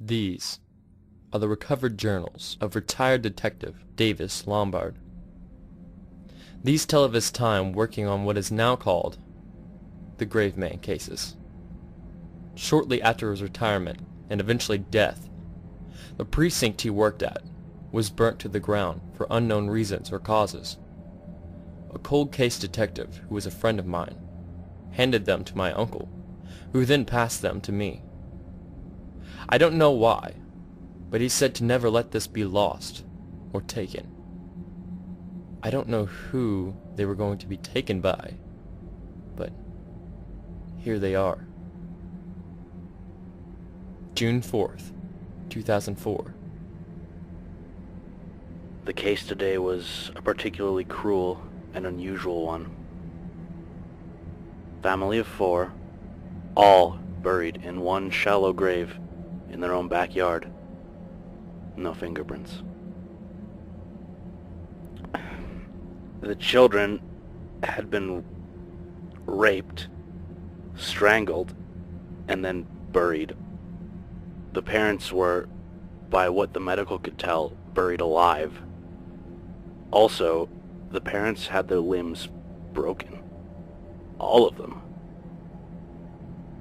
These are the recovered journals of retired detective Davis Lombard. These tell of his time working on what is now called the graveman cases. Shortly after his retirement and eventually death, the precinct he worked at was burnt to the ground for unknown reasons or causes. A cold case detective who was a friend of mine handed them to my uncle, who then passed them to me. I don't know why, but he said to never let this be lost or taken. I don't know who they were going to be taken by, but here they are. June 4th, 2004. The case today was a particularly cruel and unusual one. Family of 4, all buried in one shallow grave in their own backyard. No fingerprints. The children had been raped, strangled, and then buried. The parents were, by what the medical could tell, buried alive. Also, the parents had their limbs broken. All of them.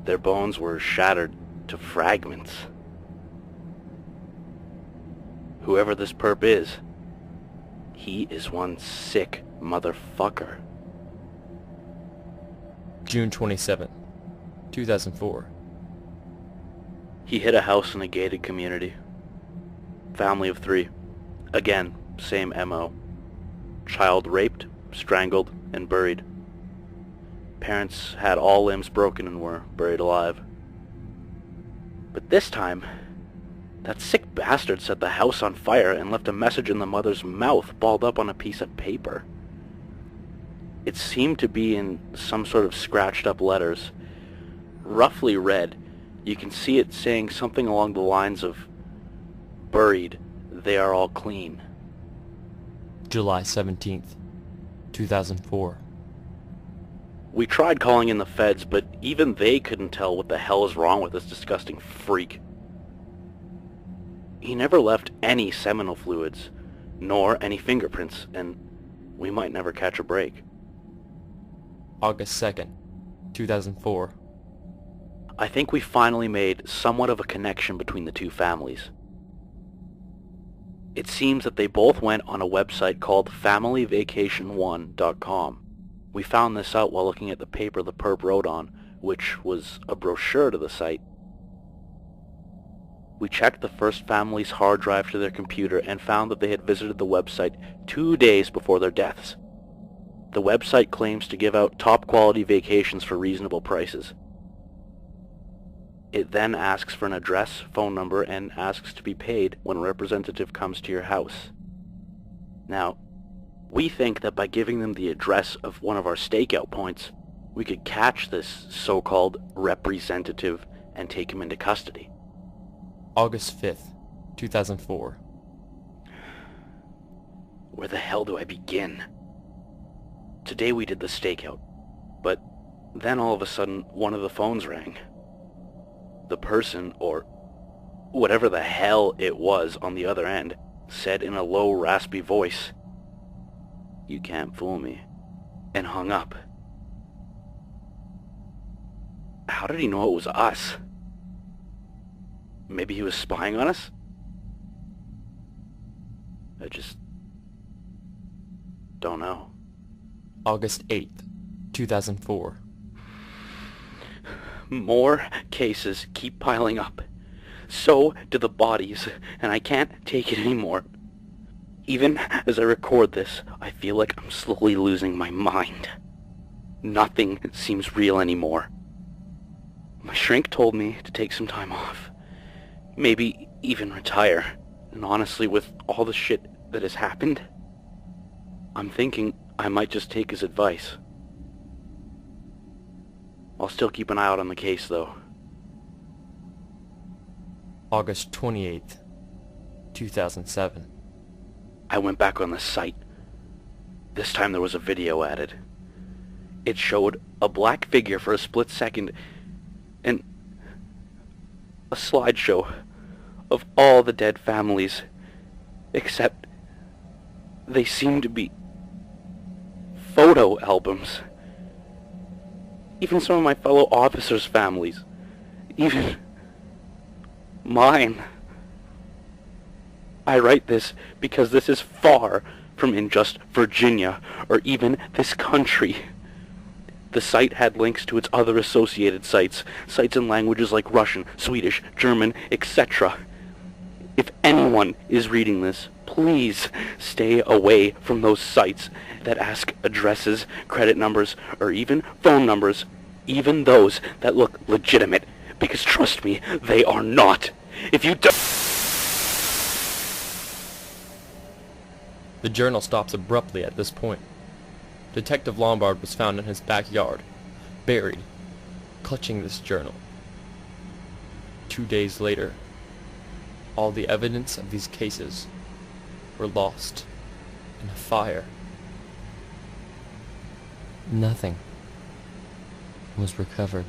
Their bones were shattered to fragments. Whoever this perp is, he is one sick motherfucker. June 27th, 2004. He hit a house in a gated community. Family of 3. Again, same MO. Child raped, strangled, and buried. Parents had all limbs broken and were buried alive. But this time, that sick bastard set the house on fire and left a message in the mother's mouth balled up on a piece of paper. It seemed to be in some sort of scratched up letters. Roughly read, you can see it saying something along the lines of, "Buried, they are all clean." July 17th, 2004. We tried calling in the feds, but even they couldn't tell what the hell is wrong with this disgusting freak. He never left any seminal fluids, nor any fingerprints, and we might never catch a break. August 2nd, 2004. I think we finally made somewhat of a connection between the two families. It seems that they both went on a website called FamilyVacation1.com. We found this out while looking at the paper the perp wrote on, which was a brochure to the site. We checked the first family's hard drive to their computer and found that they had visited the website 2 days before their deaths. The website claims to give out top quality vacations for reasonable prices. It then asks for an address, phone number, and asks to be paid when a representative comes to your house. Now, we think that by giving them the address of one of our stakeout points, we could catch this so-called representative and take him into custody. August 5th, 2004. Where the hell do I begin? Today we did the stakeout, but then all of a sudden one of the phones rang. The person, or whatever the hell it was on the other end, said in a low, raspy voice, "You can't fool me," and hung up. How did he know it was us? Maybe he was spying on us? I just don't know. August 8th, 2004. More cases keep piling up. So do the bodies, and I can't take it anymore. Even as I record this, I feel like I'm slowly losing my mind. Nothing seems real anymore. My shrink told me to take some time off. Maybe even retire. And honestly, with all the shit that has happened, I'm thinking I might just take his advice. I'll still keep an eye out on the case, though. August 28th, 2007. I went back on the site. This time there was a video added. It showed a black figure for a split second, and a slideshow of all the dead families, except they seem to be photo albums. Even some of my fellow officers' families. Even mine. I write this because this is far from in just Virginia, or even this country. The site had links to its other associated sites in languages like Russian, Swedish, German, etc. If anyone is reading this, please stay away from those sites that ask addresses, credit numbers, or even phone numbers, even those that look legitimate, because trust me, they are not. If you don't... The journal stops abruptly at this point. Detective Lombard was found in his backyard, buried, clutching this journal. 2 days later, all the evidence of these cases were lost in a fire. Nothing was recovered.